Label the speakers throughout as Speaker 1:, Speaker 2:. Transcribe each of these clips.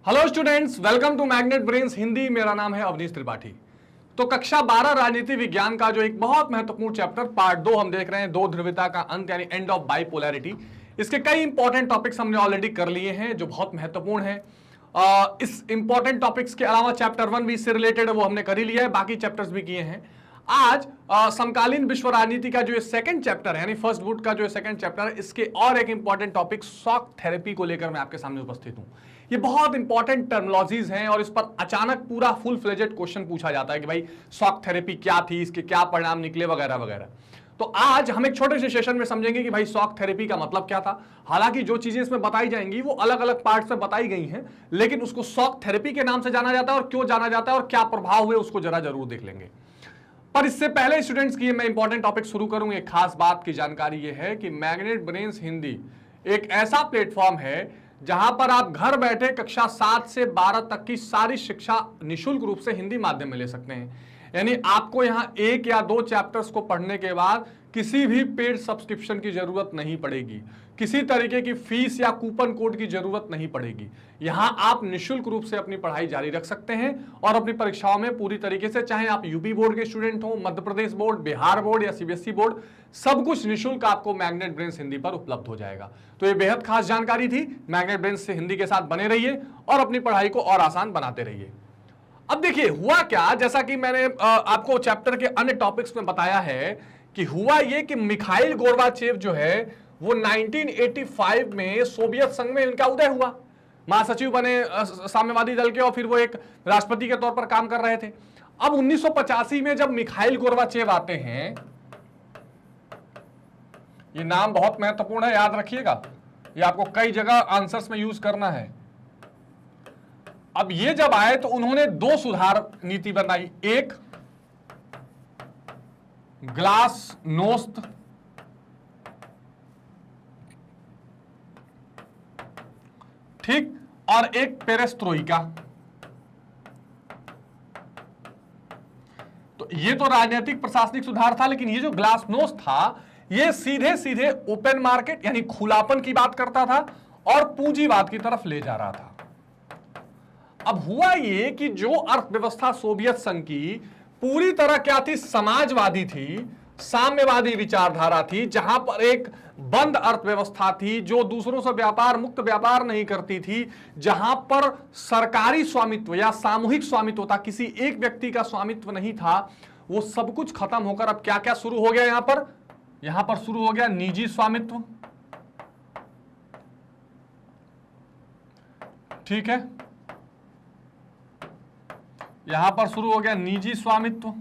Speaker 1: Hello students, welcome to Magnet Brains Hindi. मेरा नाम है अवनीश त्रिपाठी। तो कक्षा 12 राजनीति विज्ञान का जो एक बहुत महत्वपूर्ण चैप्टर पार्ट 2 हम देख रहे हैं, दो ध्रुवीयता का अंत यानी एंड ऑफ बाइपोलैरिटी। इसके कई इंपॉर्टेंट टॉपिक्स हमने ऑलरेडी कर लिए हैं जो बहुत महत्वपूर्ण है। इस इंपॉर्टेंट टॉपिक्स के अलावा चैप्टर 1 भी इससे रिलेटेड है, वो हमने कर ही लिया है, बाकी चैप्टर्स भी किए हैं। आज समकालीन विश्व राजनीति का जो ये सेकंड चैप्टर है यानी फर्स्ट बुक का जो सेकंड चैप्टर है, इसके और एक इंपॉर्टेंट टॉपिक शॉक थेरेपी को लेकर मैं आपके सामने उपस्थित हूं। ये बहुत इंपॉर्टेंट टर्मिनोलॉजीज हैं और इस पर अचानक पूरा फुल फ्लेजेड क्वेश्चन पूछा जाता है कि भाई शॉक थेरेपी क्या थी, इसके क्या परिणाम निकले वगैरह वगैरह। तो आज हम एक छोटे से सेशन में समझेंगे कि भाई शॉक थेरेपी का मतलब क्या था। हालांकि जो चीजें इसमें बताई जाएंगी वो अलग अलग पार्ट्स में बताई गई हैं, लेकिन उसको शॉक थेरेपी के नाम से जाना जाता है और क्यों जाना जाता है और क्या प्रभाव हुए उसको जरूर देख लेंगे। पर इससे पहले स्टूडेंट्स की मैं इंपॉर्टेंट टॉपिक शुरू करूं, एक खास बात की जानकारी यह है कि मैग्नेट ब्रेन्स हिंदी एक ऐसा प्लेटफॉर्म है जहां पर आप घर बैठे कक्षा 7 से 12 तक की सारी शिक्षा निशुल्क रूप से हिंदी माध्यम में ले सकते हैं। यानी आपको यहां एक या दो चैप्टर्स को पढ़ने के बाद किसी भी पेड सब्सक्रिप्शन की जरूरत नहीं पड़ेगी, किसी तरीके की फीस या कूपन कोड की जरूरत नहीं पड़ेगी। यहां आप निशुल्क रूप से अपनी पढ़ाई जारी रख सकते हैं और अपनी परीक्षाओं में पूरी तरीके से, चाहे आप यूपी बोर्ड के स्टूडेंट हो, मध्य प्रदेश बोर्ड, बिहार बोर्ड या सीबीएसई बोर्ड, सब कुछ निशुल्क आपको मैग्नेट ब्रेन्स हिंदी पर उपलब्ध हो जाएगा। तो ये बेहद खास जानकारी थी। मैग्नेट ब्रेन्स से हिंदी के साथ बने रहिए और अपनी पढ़ाई को और आसान बनाते रहिए। अब देखिए हुआ क्या, जैसा कि मैंने आपको चैप्टर के अन्य टॉपिक्स में बताया है कि हुआ ये कि मिखाइल गोर्बाचेव जो है वो 1985 में सोवियत संघ में इनका उदय हुआ, महासचिव बने साम्यवादी दल के और फिर वो एक राष्ट्रपति के तौर पर काम कर रहे थे। अब 1985 में जब मिखाइल गोर्बाचेव आते हैं, ये नाम बहुत महत्वपूर्ण है, याद रखिएगा, ये आपको कई जगह आंसर्स में यूज करना है। अब ये जब आए तो उन्होंने दो सुधार नीति बनाई, एक ग्लासनोस्त ठीक, और एक पेरेस्ट्रोइका। तो ये तो राजनीतिक प्रशासनिक सुधार था, लेकिन ये जो ग्लासनोस्त था ये सीधे सीधे ओपन मार्केट यानी खुलापन की बात करता था और पूंजीवाद की तरफ ले जा रहा था। अब हुआ ये कि जो अर्थव्यवस्था सोवियत संघ की पूरी तरह क्या थी, समाजवादी थी, साम्यवादी विचारधारा थी, जहां पर एक बंद अर्थव्यवस्था थी जो दूसरों से व्यापार मुक्त व्यापार नहीं करती थी, जहां पर सरकारी स्वामित्व या सामूहिक स्वामित्व था, किसी एक व्यक्ति का स्वामित्व नहीं था, वो सब कुछ खत्म होकर अब क्या क्या शुरू हो गया, यहां पर शुरू हो गया निजी स्वामित्व। ठीक है, यहां पर शुरू हो गया निजी स्वामित्व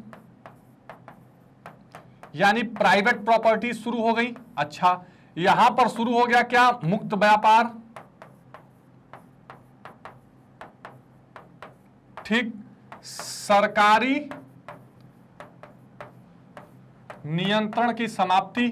Speaker 1: यानी प्राइवेट प्रॉपर्टी शुरू हो गई। अच्छा, यहां पर शुरू हो गया क्या, मुक्त व्यापार। ठीक, सरकारी नियंत्रण की समाप्ति,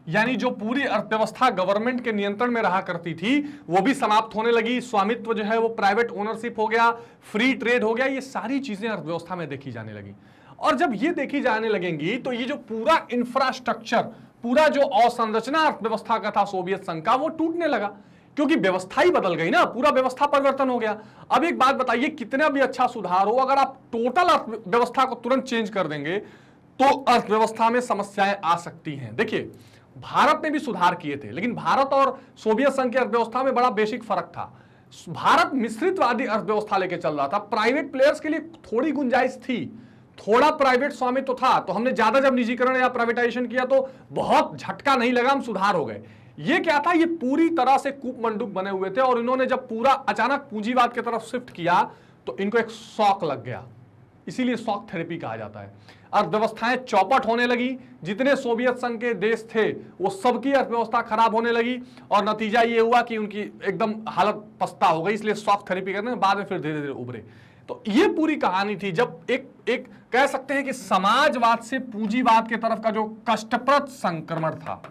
Speaker 1: यानी जो पूरी अर्थव्यवस्था गवर्नमेंट के नियंत्रण में रहा करती थी वो भी समाप्त होने लगी। स्वामित्व जो है वो प्राइवेट ओनरशिप हो गया, फ्री ट्रेड हो गया, ये सारी चीजें अर्थव्यवस्था में देखी जाने लगी। और जब ये देखी जाने लगेंगी तो ये जो पूरा इंफ्रास्ट्रक्चर, पूरा जो अवसंरचना अर्थव्यवस्था का था सोवियत संघ का, वो टूटने लगा, क्योंकि व्यवस्था ही बदल गई ना, पूरा व्यवस्था परिवर्तन हो गया। अब एक बात बताइए, कितना भी अच्छा सुधार हो, अगर आप टोटल अर्थव्यवस्था को तुरंत चेंज कर देंगे तो अर्थव्यवस्था में समस्याएं आ सकती हैं। देखिए, भारत ने भी सुधार किए थे, लेकिन भारत और सोवियत संघ की अर्थव्यवस्था में बड़ा बेसिक फर्क था। भारत मिश्रितवादी अर्थव्यवस्था लेके चल रहा था, प्राइवेट प्लेयर्स के लिए थोड़ी गुंजाइश थी, थोड़ा प्राइवेट स्वामित्व था, तो हमने ज्यादा जब निजीकरण या प्राइवेटाइजेशन किया तो बहुत झटका नहीं लगा, हम सुधार हो गए। ये क्या था, ये पूरी तरह से कूप मंडूक बने हुए थे और इन्होंने जब पूरा अचानक पूंजीवाद की तरफ शिफ्ट किया तो इनको एक शॉक लग गया, इसीलिए शॉक थेरेपी कहा जाता है। अर्थव्यवस्थाएं चौपट होने लगी, जितने सोवियत संघ के देश थे वो सबकी अर्थव्यवस्था खराब होने लगी और नतीजा ये हुआ कि उनकी एकदम हालत पस्ता हो गई, इसलिए शॉक थेरेपी करने बाद में फिर धीरे धीरे उभरे। तो ये पूरी कहानी थी, जब एक कह सकते हैं कि समाजवाद से पूंजीवाद की तरफ का जो कष्टप्रद संक्रमण था,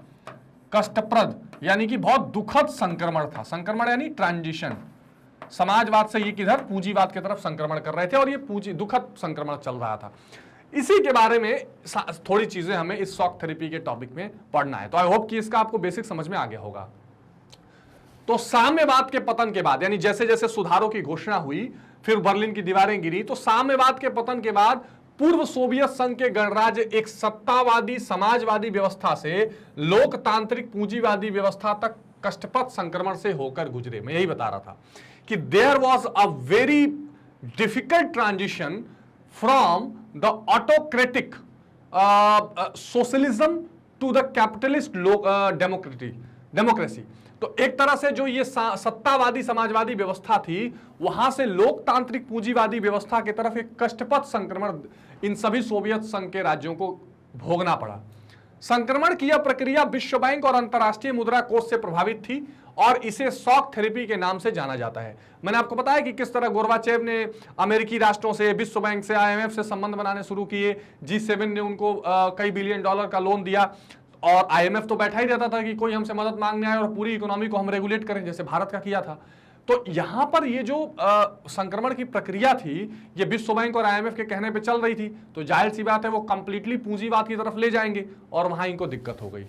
Speaker 1: कष्टप्रद यानी कि बहुत दुखद संक्रमण था, संक्रमण यानी ट्रांजिशन, समाजवाद से ये किधर पूंजीवाद की तरफ संक्रमण कर रहे थे और ये दुखद संक्रमण चल रहा था। इसी के बारे में थोड़ी चीजें हमें इस शॉक थेरेपी के टॉपिक में पढ़ना है। तो आई होप कि इसका आपको बेसिक समझ में आ गया होगा। तो साम्यवाद के पतन के बाद, यानी जैसे जैसे सुधारों की घोषणा हुई, फिर बर्लिन की दीवारें गिरी, तो साम्यवाद के पतन के बाद पूर्व सोवियत संघ के गणराज्य एक सत्तावादी समाजवादी व्यवस्था से लोकतांत्रिक पूंजीवादी व्यवस्था तक कष्टपथ संक्रमण से होकर गुजरे। मैं यही बता रहा था कि there was a very difficult transition from the autocratic socialism to the capitalist democracy. तो एक तरह से जो ये सत्तावादी समाजवादी व्यवस्था थी, वहां से लोकतांत्रिक पूंजीवादी व्यवस्था की तरफ एक कष्टपथ संक्रमण इन सभी सोवियत संघ के राज्यों को भोगना पड़ा। संक्रमण की यह प्रक्रिया विश्व बैंक और अंतर्राष्ट्रीय मुद्रा कोष से प्रभावित थी और इसे शॉक थेरेपी के नाम से जाना जाता है। मैंने आपको बताया कि किस तरह गोर्बाचेव ने अमेरिकी राष्ट्रों से, विश्व बैंक से, IMF से संबंध बनाने शुरू किए। G7 ने उनको कई बिलियन डॉलर का लोन दिया और IMF तो बैठा ही रहता था कि कोई हमसे मदद मांगने आए और पूरी इकोनॉमी को हम रेगुलेट करें, जैसे भारत का किया था। तो यहां पर ये जो संक्रमण की प्रक्रिया थी, ये विश्व बैंक और IMF के कहने पे चल रही थी, तो जाहिर सी बात है वो कंप्लीटली पूंजीवाद की तरफ ले जाएंगे और वहां इनको दिक्कत हो गई।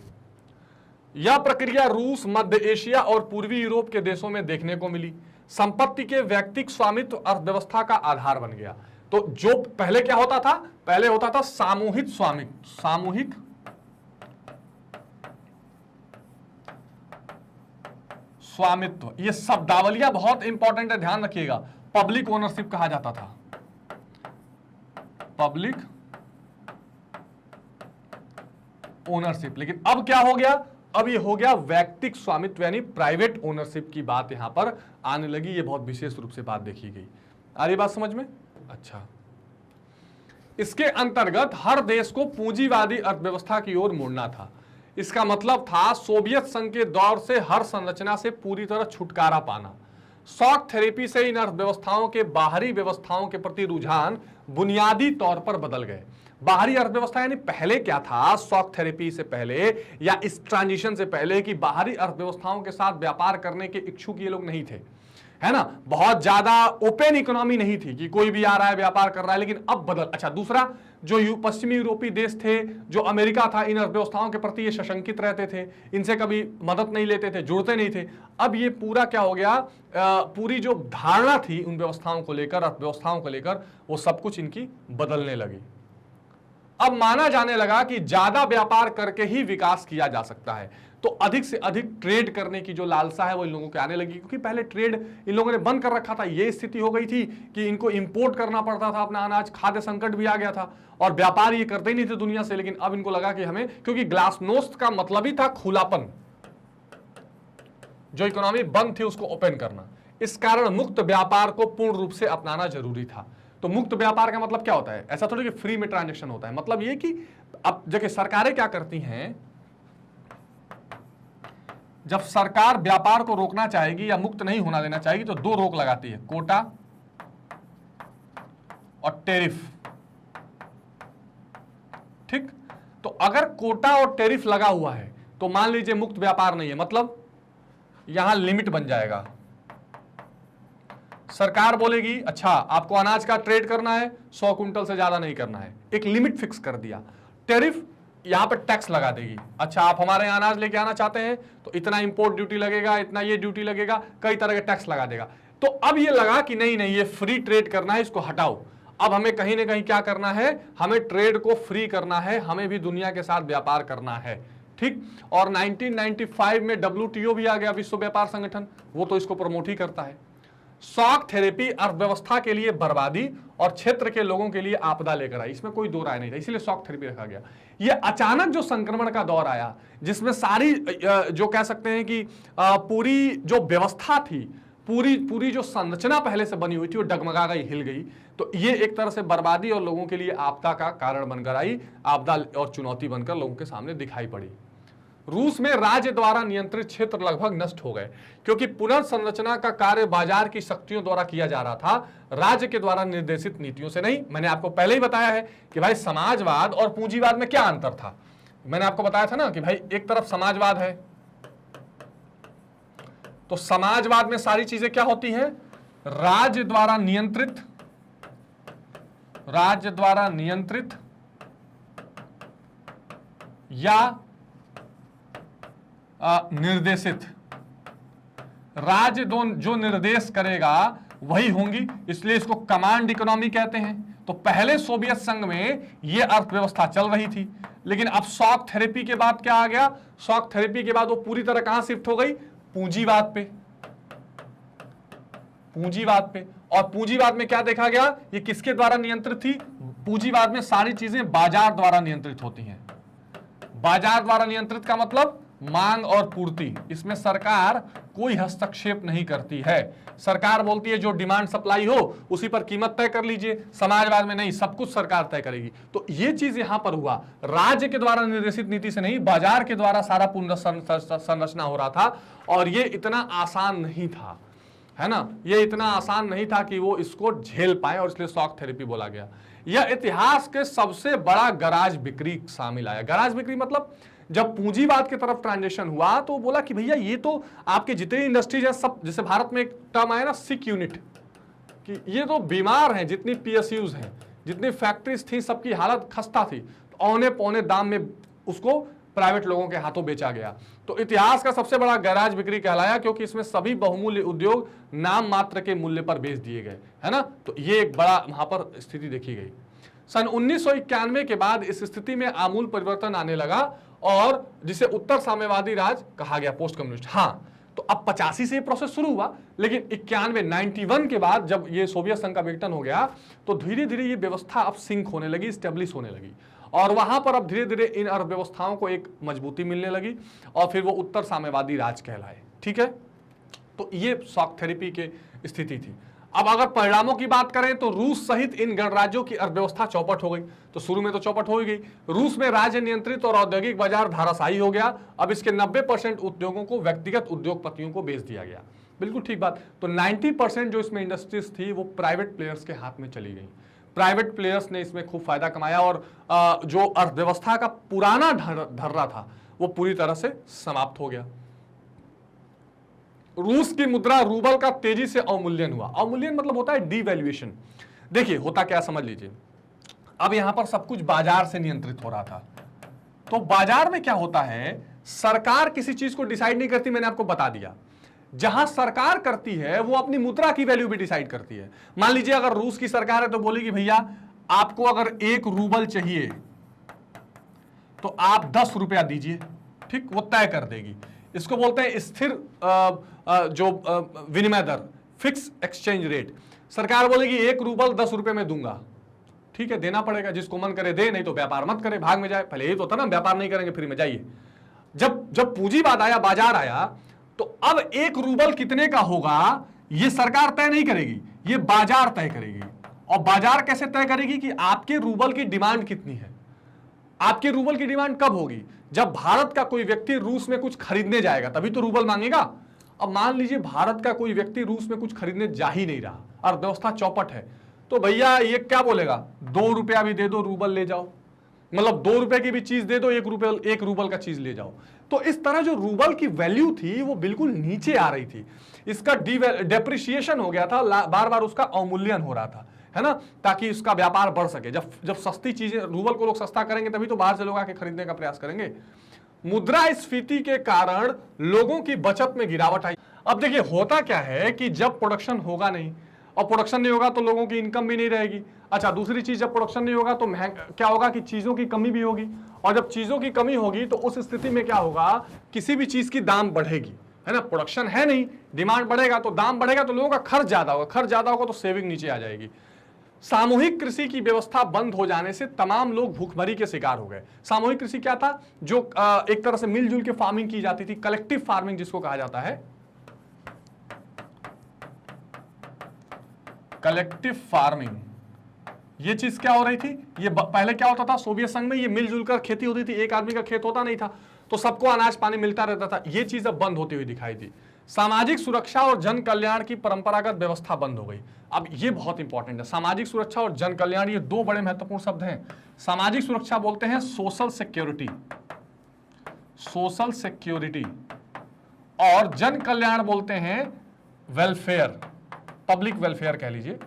Speaker 1: यह प्रक्रिया रूस, मध्य एशिया और पूर्वी यूरोप के देशों में देखने को मिली। संपत्ति के व्यक्तिगत स्वामित्व अर्थव्यवस्था का आधार बन गया। तो जो पहले क्या होता था, पहले होता था सामूहिक स्वामित्व, सामूहिक स्वामित्व। ये शब्दावलियां बहुत इंपॉर्टेंट है, ध्यान रखिएगा। पब्लिक ओनरशिप कहा जाता था, पब्लिक ओनरशिप। लेकिन अब क्या हो गया, अब ये हो गया व्यक्तिगत स्वामित्व, यानी प्राइवेट ओनरशिप की बात यहां पर आने लगी। ये बहुत विशेष रूप से बात देखी गई। आ रही बात समझ में? अच्छा, इसके अंतर्गत हर देश को पूंजीवादी अर्थव्यवस्था की ओर मुड़ना था। इसका मतलब था सोवियत संघ के दौर से हर संरचना से पूरी तरह छुटकारा पाना। शॉक थेरेपी से इन अर्थव्यवस्थाओं के बाहरी व्यवस्थाओं के प्रति रुझान बुनियादी तौर पर बदल गए। बाहरी अर्थव्यवस्था यानी पहले क्या था, शॉक थेरेपी से पहले या इस ट्रांजिशन से पहले, कि बाहरी अर्थव्यवस्थाओं के साथ व्यापार करने के इच्छुक ये लोग नहीं थे, है ना। बहुत ज्यादा ओपन इकोनॉमी नहीं थी कि कोई भी आ रहा है व्यापार कर रहा है। लेकिन अब बदल। अच्छा, दूसरा, जो पश्चिमी यूरोपीय देश थे, जो अमेरिका था, इन अर्थव्यवस्थाओं के प्रति ये सशंकित रहते थे, इनसे कभी मदद नहीं लेते थे, जुड़ते नहीं थे। अब ये पूरा क्या हो गया, पूरी जो धारणा थी उन व्यवस्थाओं को लेकर, अर्थव्यवस्थाओं को लेकर, वो सब कुछ इनकी बदलने लगी। अब माना जाने लगा कि ज्यादा व्यापार करके ही विकास किया जा सकता है। तो अधिक से अधिक ट्रेड करने की जो लालसा है वो इन लोगों के आने लगी, क्योंकि पहले ट्रेड इन लोगों ने बंद कर रखा था। ये स्थिति हो गई थी कि इनको इंपोर्ट करना पड़ता था अपना अनाज, खाद्य संकट भी आ गया था और व्यापार ये करते ही नहीं थे दुनिया से। लेकिन अब इनको लगा कि हमें, क्योंकि ग्लासनोस्ट का मतलब ही था खुलापन, जो इकोनॉमी बंद थी उसको ओपन करना। इस कारण मुक्त व्यापार को पूर्ण रूप से अपनाना जरूरी था। तो मुक्त व्यापार का मतलब क्या होता है, ऐसा थोड़ी कि फ्री में ट्रांजैक्शन होता है। मतलब ये कि अब जबकि सरकारें क्या करती हैं, जब सरकार व्यापार को रोकना चाहेगी या मुक्त नहीं होना देना चाहेगी तो दो रोक लगाती है, कोटा और टैरिफ। ठीक, तो अगर कोटा और टैरिफ लगा हुआ है तो मान लीजिए मुक्त व्यापार नहीं है, मतलब यहां लिमिट बन जाएगा। सरकार बोलेगी अच्छा आपको अनाज का ट्रेड करना है, 100 कुंटल से ज्यादा नहीं करना है, एक लिमिट फिक्स कर दिया। टैरिफ, यहां पर टैक्स लगा देगी। अच्छा आप हमारे यहां अनाज लेके आना चाहते हैं तो इतना इंपोर्ट ड्यूटी लगेगा, इतना ये ड्यूटी लगेगा, कई तरह के टैक्स लगा देगा। तो अब ये लगा कि नहीं नहीं, ये फ्री ट्रेड करना है, इसको हटाओ। अब हमें कहीं ना कहीं क्या करना है, हमें ट्रेड को फ्री करना है, हमें भी दुनिया के साथ व्यापार करना है। ठीक, और 1995 में WTO भी आ गया, विश्व व्यापार संगठन, वो तो इसको प्रमोट ही करता है। शॉक थेरेपी अर्थव्यवस्था के लिए बर्बादी और क्षेत्र के लोगों के लिए आपदा लेकर आई, इसमें कोई दो राय नहीं था, इसलिए शॉक थेरेपी रखा गया। ये अचानक जो संक्रमण का दौर आया, जिसमें सारी जो कह सकते हैं कि पूरी जो व्यवस्था थी, पूरी जो संरचना पहले से बनी हुई थी वो डगमगा गई, हिल गई। तो ये एक तरह से बर्बादी और लोगों के लिए आपदा का कारण बनकर आई, आपदा और चुनौती बनकर लोगों के सामने दिखाई पड़ी। रूस में राज्य द्वारा नियंत्रित क्षेत्र लगभग नष्ट हो गए, क्योंकि पुनर्संरचना का कार्य बाजार की शक्तियों द्वारा किया जा रहा था, राज्य के द्वारा निर्देशित नीतियों से नहीं। मैंने आपको पहले ही बताया है कि भाई समाजवाद और पूंजीवाद में क्या अंतर था। मैंने आपको बताया था ना कि भाई एक तरफ समाजवाद है, तो समाजवाद में सारी चीजें क्या होती हैं, राज्य द्वारा नियंत्रित या निर्देशित, राज्य जो निर्देश करेगा वही होंगी, इसलिए इसको कमांड इकोनॉमी कहते हैं। तो पहले सोवियत संघ में यह अर्थव्यवस्था चल रही थी, लेकिन अब शॉक थेरेपी के बाद क्या आ गया, शॉक थेरेपी के बाद वो पूरी तरह कहां शिफ्ट हो गई, पूंजीवाद पे। पूंजीवाद पे, और पूंजीवाद में क्या देखा गया, ये किसके द्वारा नियंत्रित थी, पूंजीवाद में सारी चीजें बाजार द्वारा नियंत्रित होती हैं। बाजार द्वारा नियंत्रित का मतलब मांग और पूर्ति, इसमें सरकार कोई हस्तक्षेप नहीं करती है। सरकार बोलती है जो डिमांड सप्लाई हो उसी पर कीमत तय कर लीजिए, समाजवाद में नहीं, सब कुछ सरकार तय करेगी। तो ये चीज यहां पर हुआ, राज्य के द्वारा निर्देशित नीति से नहीं, बाजार के द्वारा सारा पुनर्संरचना हो रहा था। और ये इतना आसान नहीं था, है ना, ये इतना आसान नहीं था कि वो इसको झेल पाए, और इसलिए शॉक थेरेपी बोला गया। यह इतिहास के सबसे बड़ा गराज बिक्री शामिल आया। गराज बिक्री मतलब जब पूंजीवाद की तरफ ट्रांजिशन हुआ तो बोला कि भैया ये तो आपके जितने इंडस्ट्रीज है सब, जैसे भारत में एक टर्म आया ना सिक यूनिट, कि ये तो बीमार हैं, जितनी पीएसयूज हैं, जितनी फैक्ट्रीज थी, सबकी हालत खस्ता थी, तो औने पौने दाम में उसको प्राइवेट लोगों के हाथों बेचा गया। तो इतिहास का सबसे बड़ा गैराज बिक्री कहलाया, क्योंकि इसमें सभी बहुमूल्य उद्योग नाम मात्र के मूल्य पर बेच दिए गए, है ना। तो ये एक बड़ा वहां पर स्थिति देखी गई। सन 1991 के बाद इस स्थिति में आमूल परिवर्तन आने लगा, और जिसे उत्तर साम्यवादी राज कहा गया, पोस्ट कम्युनिस्ट। हाँ, तो अब 85 से ये प्रोसेस शुरू हुआ, लेकिन 91 के बाद जब ये सोवियत संघ का विघटन हो गया तो धीरे धीरे ये व्यवस्था अब सिंक होने लगी, स्टेब्लिश होने लगी, और वहां पर अब धीरे धीरे इन अर्थव्यवस्थाओं को एक मजबूती मिलने लगी, और फिर वो उत्तर साम्यवादी राज कहलाए। ठीक है, तो ये शॉक थेरेपी की स्थिति थी। अब अगर परिणामों की बात करें तो रूस सहित इन गणराज्यों की अर्थव्यवस्था चौपट हो गई। तो शुरू में तो चौपट हो ही गई, रूस में राज्य नियंत्रित और औद्योगिक बाजार धाराशायी हो गया। अब इसके 90% उद्योगों को व्यक्तिगत उद्योगपतियों को बेच दिया गया। बिल्कुल ठीक बात। तो 90% जो इसमें इंडस्ट्रीज थी वो प्राइवेट प्लेयर्स के हाथ में चली गई। प्राइवेट प्लेयर्स ने इसमें खूब फायदा कमाया, और जो अर्थव्यवस्था का पुराना ढर्रा था वो पूरी तरह से समाप्त हो गया। रूस की मुद्रा रूबल का तेजी से अवमूल्यन हुआ। अवमूल्यन मतलब होता है डीवैल्यूएशन। देखिए होता क्या, समझ लीजिए, अब यहां पर सब कुछ बाजार से नियंत्रित हो रहा था। तो बाजार में क्या होता है, सरकार किसी चीज को डिसाइड नहीं करती, मैंने आपको बता दिया। जहां सरकार करती है वो अपनी मुद्रा की वैल्यू भी डिसाइड करती है। मान लीजिए अगर रूस की सरकार है तो बोलेगी भैया आपको अगर 1 रूबल चाहिए तो आप 10 रुपया दीजिए, ठीक, वो तय कर देगी। इसको बोलते हैं स्थिर जो विनिमय दर, फिक्स एक्सचेंज रेट। सरकार बोलेगी 1 रूबल 10 रुपए में दूंगा, ठीक है, देना पड़ेगा, जिसको मन करे दे, नहीं तो व्यापार मत करे, भाग में जाए। पहले ये तो था ना, व्यापार नहीं करेंगे फ्री में जाइए। जब पूंजीवाद आया, बाजार आया, तो अब 1 रूबल कितने का होगा ये सरकार तय नहीं करेगी, ये बाजार तय करेगी। और बाजार कैसे तय करेगी कि आपके रूबल की डिमांड कितनी है। आपके रूबल की डिमांड कब होगी, जब भारत का कोई व्यक्ति रूस में कुछ खरीदने जाएगा तभी तो रूबल मांगेगा। अब मान लीजिए भारत का कोई व्यक्ति रूस में कुछ खरीदने जा ही नहीं रहा, अर्थव्यवस्था चौपट है, तो भैया ये क्या बोलेगा, 2 रुपया भी दे दो रूबल ले जाओ, मतलब 2 रुपए की भी चीज दे दो, 1 रूबल का चीज ले जाओ। तो इस तरह जो रूबल की वैल्यू थी वो बिल्कुल नीचे आ रही थी, इसका डेप्रिसिएशन हो गया था, बार बार उसका अवमूल्यन हो रहा था, है ना, ताकि उसका व्यापार बढ़ सके। जब सस्ती चीजें, रूबल को लोग सस्ता करेंगे तभी तो बाहर से लोग आके खरीदने का प्रयास करेंगे। मुद्रास्फीति के कारण लोगों की बचत में गिरावट आई। अब देखिए होता क्या है कि जब प्रोडक्शन होगा नहीं, और प्रोडक्शन नहीं होगा तो लोगों की इनकम भी नहीं रहेगी। अच्छा, दूसरी चीज, जब प्रोडक्शन नहीं होगा तो क्या होगा कि चीजों की कमी भी होगी, और जब चीजों की कमी होगी तो उस स्थिति में क्या होगा, किसी भी चीज की दाम बढ़ेगी, है ना। प्रोडक्शन है नहीं, डिमांड बढ़ेगा तो दाम बढ़ेगा, तो लोगों का खर्च ज्यादा होगा, खर्च ज्यादा होगा तो सेविंग नीचे आ जाएगी। सामूहिक कृषि की व्यवस्था बंद हो जाने से तमाम लोग भूखमरी के शिकार हो गए। सामूहिक कृषि क्या था, जो एक तरह से मिलजुल के फार्मिंग की जाती थी, कलेक्टिव फार्मिंग जिसको कहा जाता है, कलेक्टिव फार्मिंग। ये चीज क्या हो रही थी, ये पहले क्या होता था, सोवियत संघ में ये मिलजुल कर खेती होती थी, एक आदमी का खेत होता नहीं था, तो सबको अनाज पानी मिलता रहता था। ये चीज अब बंद होती हुई दिखाई दी। सामाजिक सुरक्षा और जन कल्याण की परंपरागत व्यवस्था बंद हो गई। अब ये बहुत इंपॉर्टेंट है, सामाजिक सुरक्षा और जन कल्याण, ये 2 बड़े महत्वपूर्ण शब्द हैं। सामाजिक सुरक्षा बोलते हैं सोशल सिक्योरिटी, सोशल सिक्योरिटी, और जन कल्याण बोलते हैं वेलफेयर, पब्लिक वेलफेयर कह लीजिए।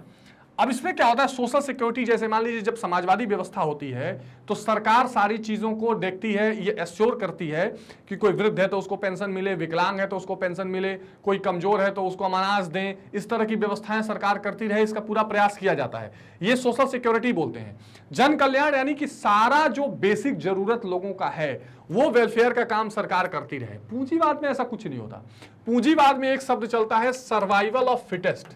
Speaker 1: अब इसमें क्या होता है, सोशल सिक्योरिटी, जैसे मान लीजिए जब समाजवादी व्यवस्था होती है तो सरकार सारी चीजों को देखती है, ये एश्योर करती है कि कोई वृद्ध है तो उसको पेंशन मिले, विकलांग है तो उसको पेंशन मिले, कोई कमजोर है तो उसको अनाज दें, इस तरह की व्यवस्थाएं सरकार करती रहे, इसका पूरा प्रयास किया जाता है। ये सोशल सिक्योरिटी बोलते हैं। जन कल्याण यानी कि सारा जो बेसिक जरूरत लोगों का है वो वेलफेयर का काम सरकार करती रहे। पूंजीवाद में ऐसा कुछ नहीं होता। पूंजीवाद में एक शब्द चलता है, survival of fittest.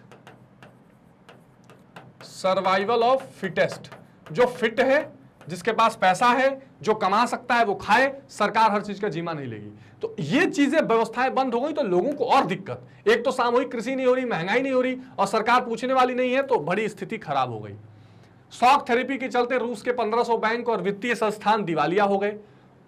Speaker 1: Survival of fittest, जो फिट है, जिसके पास पैसा है, जो कमा सकता है वो खाए, सरकार हर चीज का जिम्मा नहीं लेगी। तो ये चीजें व्यवस्थाएं बंद हो गई तो लोगों को और दिक्कत, एक तो सामूहिक कृषि नहीं हो रही, महंगाई नहीं हो रही और सरकार पूछने वाली नहीं है, तो बड़ी स्थिति खराब हो गई। शॉक थेरेपी के चलते रूस के 1500 बैंक और वित्तीय संस्थान दिवालिया हो गए।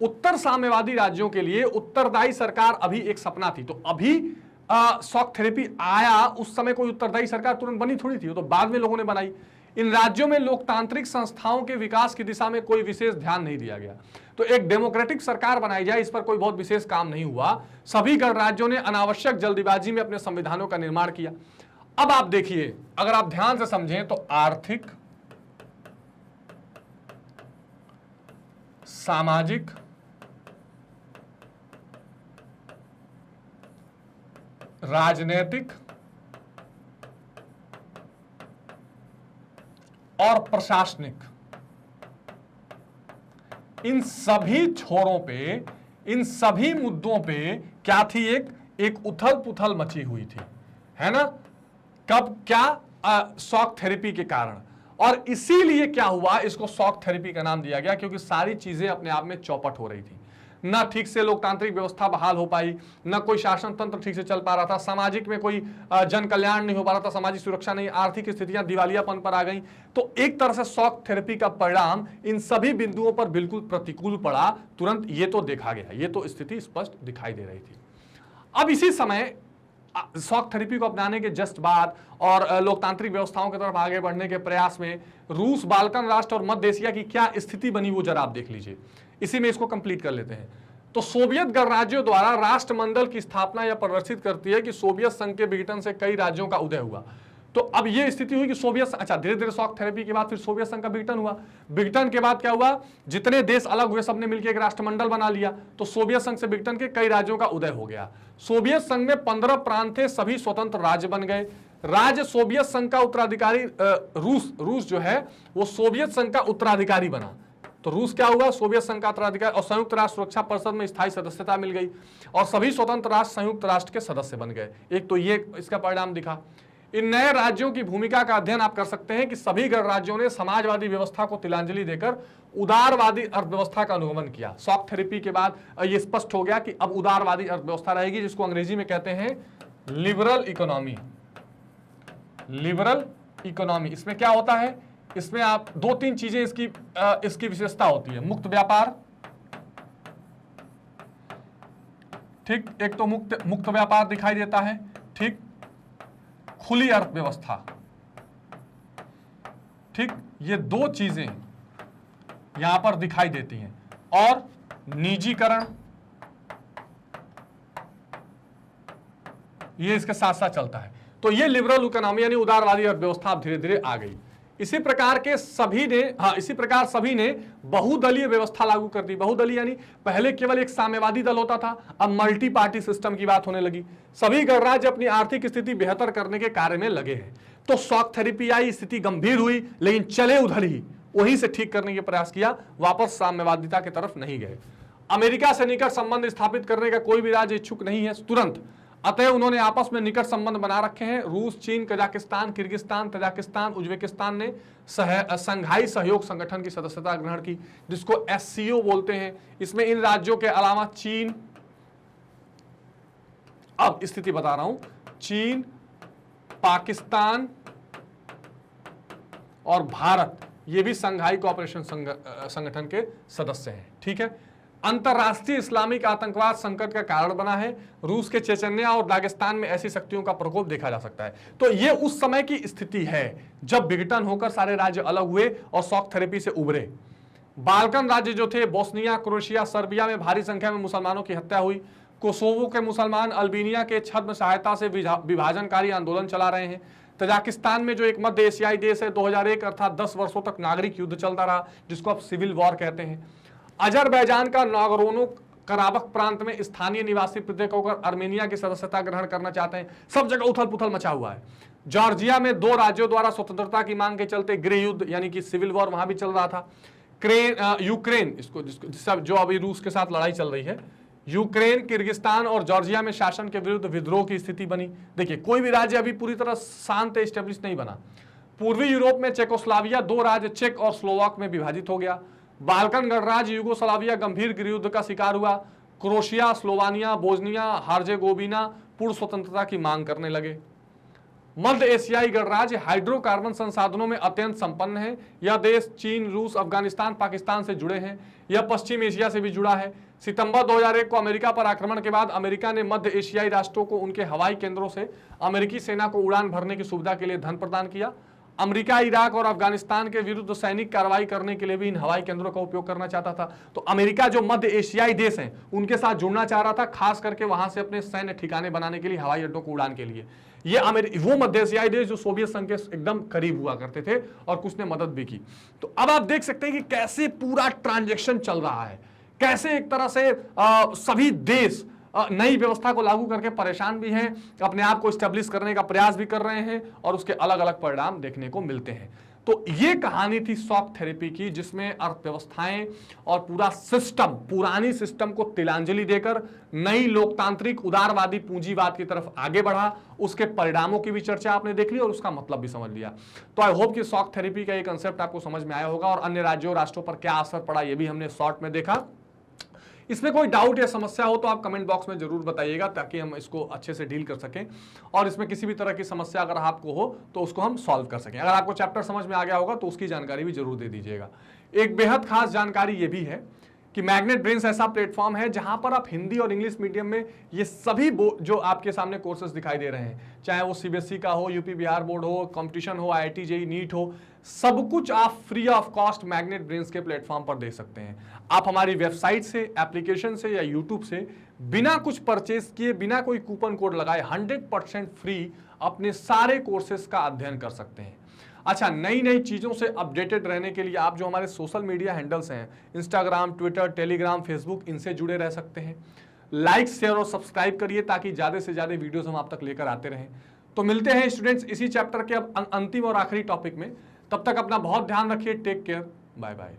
Speaker 1: उत्तर साम्यवादी राज्यों के लिए उत्तरदायी सरकार अभी एक सपना थी। तो अभी शॉक थेरेपी आया, उस समय कोई उत्तरदायी सरकार तुरंत बनी थोड़ी थी, वो तो बाद में लोगों ने बनाई। इन राज्यों में लोकतांत्रिक संस्थाओं के विकास की दिशा में कोई विशेष ध्यान नहीं दिया गया। तो एक डेमोक्रेटिक सरकार बनाई जाए, इस पर कोई बहुत विशेष काम नहीं हुआ। सभी गणराज्यों ने अनावश्यक जल्दीबाजी में अपने संविधानों का निर्माण किया। अब आप देखिए, अगर आप ध्यान से समझें तो आर्थिक, सामाजिक, राजनीतिक और प्रशासनिक, इन सभी छोरों पे, इन सभी मुद्दों पे क्या थी, एक उथल पुथल मची हुई थी, है ना। कब, क्या, शॉक थेरेपी के कारण। और इसीलिए क्या हुआ, इसको शॉक थेरेपी का नाम दिया गया, क्योंकि सारी चीजें अपने आप में चौपट हो रही थी। ना ठीक से लोकतांत्रिक व्यवस्था बहाल हो पाई, ना कोई शासन तंत्र ठीक से चल पा रहा था, सामाजिक में कोई जन कल्याण नहीं हो पा रहा था, सामाजिक सुरक्षा नहीं, आर्थिक स्थितियां दिवालियापन पर आ गई। तो एक तरह से शॉक थेरेपी का परिणाम इन सभी बिंदुओं पर बिल्कुल प्रतिकूल पड़ा। तुरंत ये तो देखा गया, ये तो स्थिति स्पष्ट दिखाई दे रही थी। अब इसी समय शॉक थेरेपी को अपनाने के जस्ट बाद और लोकतांत्रिक व्यवस्थाओं की तरफ आगे बढ़ने के प्रयास में रूस, बाल्कन राष्ट्र और मध्य एशिया की क्या स्थिति बनी वो जरा आप देख लीजिए। इसी में इसको कंप्लीट कर लेते हैं। तो सोवियत गणराज्यों द्वारा राष्ट्रमंडल की स्थापना यह प्रदर्शित करती है कि सोवियत संघ के विघटन से कई राज्यों का उदय हुआ। तो अब यह स्थिति हुई कि सोवियत, अच्छा, धीरे धीरे शॉक थेरेपी के बाद फिर सोवियत संघ का विघटन हुआ। विघटन के बाद क्या हुआ, जितने देश अलग हुए सबने मिलकर एक राष्ट्रमंडल बना लिया। तो सोवियत संघ से विघटन के कई राज्यों का उदय हो गया। सोवियत संघ में 15 प्रांत थे, सभी स्वतंत्र राज्य बन गए। राज्य सोवियत संघ का उत्तराधिकारी, रूस जो है वो सोवियत संघ का उत्तराधिकारी बना। तो रूस क्या हुआ, सोवियत संघ का उत्तराधिकारी, और संयुक्त राष्ट्र सुरक्षा परिषद में स्थायी सदस्यता मिल गई और सभी स्वतंत्र राष्ट्र संयुक्त राष्ट्र के सदस्य बन गए। एक तो ये इसका परिणाम दिखा। इन नए राज्यों की भूमिका का अध्ययन आप कर सकते हैं कि सभी गणराज्यों ने समाजवादी व्यवस्था को तिलांजलि देकर उदारवादी अर्थव्यवस्था का अनुगमन किया। शॉक थेरेपी के बाद यह स्पष्ट हो गया कि अब उदारवादी अर्थव्यवस्था रहेगी, जिसको अंग्रेजी में कहते हैं लिबरल इकोनॉमी। लिबरल इकोनॉमी, इसमें क्या होता है, इसमें आप 2-3 चीजें इसकी विशेषता होती है। मुक्त व्यापार, ठीक, एक तो मुक्त व्यापार दिखाई देता है, ठीक, खुली अर्थव्यवस्था, ठीक, ये 2 चीजें यहां पर दिखाई देती हैं। और निजीकरण, ये इसके साथ साथ चलता है। तो ये लिबरल इकोनॉमी यानी उदारवादी अर्थव्यवस्था अब धीरे धीरे आ गई। इसी प्रकार सभी ने बहुदलीय व्यवस्था लागू कर दी। बहुदलीय यानी पहले केवल एक साम्यवादी दल होता था, अब मल्टी पार्टी सिस्टम की बात होने लगी। सभी गणराज्य अपनी आर्थिक स्थिति बेहतर करने के कार्य में लगे हैं। तो शॉक थेरेपी आई, स्थिति गंभीर हुई, लेकिन चले उधर ही, वहीं से ठीक करने का प्रयास किया, वापस साम्यवादिता की तरफ नहीं गए। अमेरिका से निकट संबंध स्थापित करने का कोई भी राज्य इच्छुक नहीं है तुरंत, अतः उन्होंने आपस में निकट संबंध बना रखे हैं। रूस, चीन, कजाकिस्तान, किर्गिस्तान, तजाकिस्तान, उज्बेकिस्तान ने संघाई सहयोग संगठन की सदस्यता ग्रहण की, जिसको SCO बोलते हैं। इसमें इन राज्यों के अलावा चीन, अब स्थिति बता रहा हूं, चीन, पाकिस्तान और भारत, ये भी संघाई कोऑपरेशन संगठन के सदस्य हैं, ठीक है। अंतरराष्ट्रीय इस्लामिक आतंकवाद संकट का कारण बना है। रूस के चेचन्या और दागिस्तान में ऐसी शक्तियों का प्रकोप देखा जा सकता है। तो यह उस समय की स्थिति है जब विघटन होकर सारे राज्य अलग हुए और शॉक थेरेपी से उभरे। बाल्कन राज्य जो थे, बोस्निया, क्रोएशिया, सर्बिया में भारी संख्या में मुसलमानों की हत्या हुई। कोसोवो के मुसलमान अल्बेनिया के छद्म सहायता से विभाजनकारी आंदोलन चला रहे हैं। तजाकिस्तान में जो एक मध्य एशियाई देश है 2001 अर्थात 10 वर्षों तक नागरिक युद्ध चलता रहा, जिसको आप सिविल वॉर कहते हैं। अजरबैजान का नागोर्नो कराबख प्रांत में स्थानीय निवासी पृथक होकर आर्मेनिया की सदस्यता ग्रहण करना चाहते हैं। सब जगह उथल पुथल मचा हुआ है। जॉर्जिया में 2 राज्यों द्वारा स्वतंत्रता की मांग के चलते गृह युद्ध यानी कि सिविल वॉर वहां भी चल रहा था। यूक्रेन जो अभी रूस के साथ लड़ाई चल रही है, यूक्रेन, किर्गिस्तान और जॉर्जिया में शासन के विरुद्ध विद्रोह की स्थिति बनी। देखिए, कोई भी राज्य अभी पूरी तरह शांत एस्टेब्लिश नहीं बना। पूर्वी यूरोप में चेकोस्लाविया 2 राज्य चेक और स्लोवाक में विभाजित हो गया। बाल्कन गणराज्य यूगोस्लाविया गंभीर गृह युद्ध का शिकार हुआ। क्रोशिया, स्लोवानिया, बोस्निया हर्जेगोविना पूर्व स्वतंत्रता की मांग करने लगे। मध्य एशियाई गणराज्य हाइड्रोकार्बन संसाधनों में अत्यंत संपन्न है। यह देश चीन, रूस, अफगानिस्तान, पाकिस्तान से जुड़े हैं। यह पश्चिम एशिया से भी जुड़ा है। सितंबर 2001 को अमेरिका पर आक्रमण के बाद अमेरिका ने मध्य एशियाई राष्ट्रों को उनके हवाई केंद्रों से अमेरिकी सेना को उड़ान भरने की सुविधा के लिए धन प्रदान किया। अमेरिका इराक और अफगानिस्तान के विरुद्ध सैनिक कार्रवाई करने के लिए भी इन हवाई केंद्रों का उपयोग करना चाहता था। तो अमेरिका जो मध्य एशियाई देश हैं उनके साथ जुड़ना चाह रहा था, खास करके वहां से अपने सैन्य ठिकाने बनाने के लिए, हवाई अड्डों को उड़ान के लिए। ये वो मध्य एशियाई देश जो सोवियत संघ के एकदम करीब हुआ करते थे और कुछ ने मदद भी की। तो अब आप देख सकते हैं कि कैसे पूरा ट्रांजैक्शन चल रहा है, कैसे एक तरह से सभी देश नई व्यवस्था को लागू करके परेशान भी हैं, अपने आप को स्टैब्लिश करने का प्रयास भी कर रहे हैं और उसके अलग अलग परिणाम देखने को मिलते हैं। तो ये कहानी थी शॉक थेरेपी की, जिसमें अर्थव्यवस्थाएं और पूरा सिस्टम, पुरानी सिस्टम को तिलांजलि देकर नई लोकतांत्रिक उदारवादी पूंजीवाद की तरफ आगे बढ़ा। उसके परिणामों की भी चर्चा आपने देख ली और उसका मतलब भी समझ लिया। तो आई होप कि शॉक थेरेपी का ये कंसेप्ट आपको समझ में आया होगा और अन्य राज्यों राष्ट्रों पर क्या असर पड़ा ये भी हमने शॉर्ट में देखा। इसमें कोई डाउट या समस्या हो तो आप कमेंट बॉक्स में जरूर बताइएगा, ताकि हम इसको अच्छे से डील कर सकें और इसमें किसी भी तरह की समस्या अगर आपको हो तो उसको हम सॉल्व कर सकें। अगर आपको चैप्टर समझ में आ गया होगा तो उसकी जानकारी भी जरूर दे दीजिएगा। एक बेहद खास जानकारी ये भी है कि मैग्नेट ब्रेन्स ऐसा प्लेटफॉर्म है जहां पर आप हिंदी और इंग्लिश मीडियम में ये सभी जो आपके सामने कोर्सेज दिखाई दे रहे हैं, चाहे वो सीबीएसई का हो, यूपी बिहार बोर्ड हो, कंपटीशन हो, आईआईटी जेईई नीट हो, सब कुछ आप free of cost magnet brains के प्लेटफॉर्म पर देख सकते हैं। आप हमारी वेबसाइट से, एप्लीकेशन से या यूट्यूब से बिना कुछ परचेस किए, बिना कोई कूपन कोड लगाए 100% फ्री अपने सारे कोर्सेज का अध्ययन कर सकते हैं। अच्छा, नई नई चीज़ों से अपडेटेड रहने के लिए आप जो हमारे सोशल मीडिया हैंडल्स हैं, इंस्टाग्राम, ट्विटर, टेलीग्राम, फेसबुक, इनसे जुड़े रह सकते हैं। लाइक, शेयर और सब्सक्राइब करिए ताकि ज़्यादा से ज़्यादा वीडियोस हम आप तक लेकर आते रहें। तो मिलते हैं स्टूडेंट्स इसी चैप्टर के अब अंतिम और आखिरी टॉपिक में। तब तक अपना बहुत ध्यान रखिए। Take care, bye bye.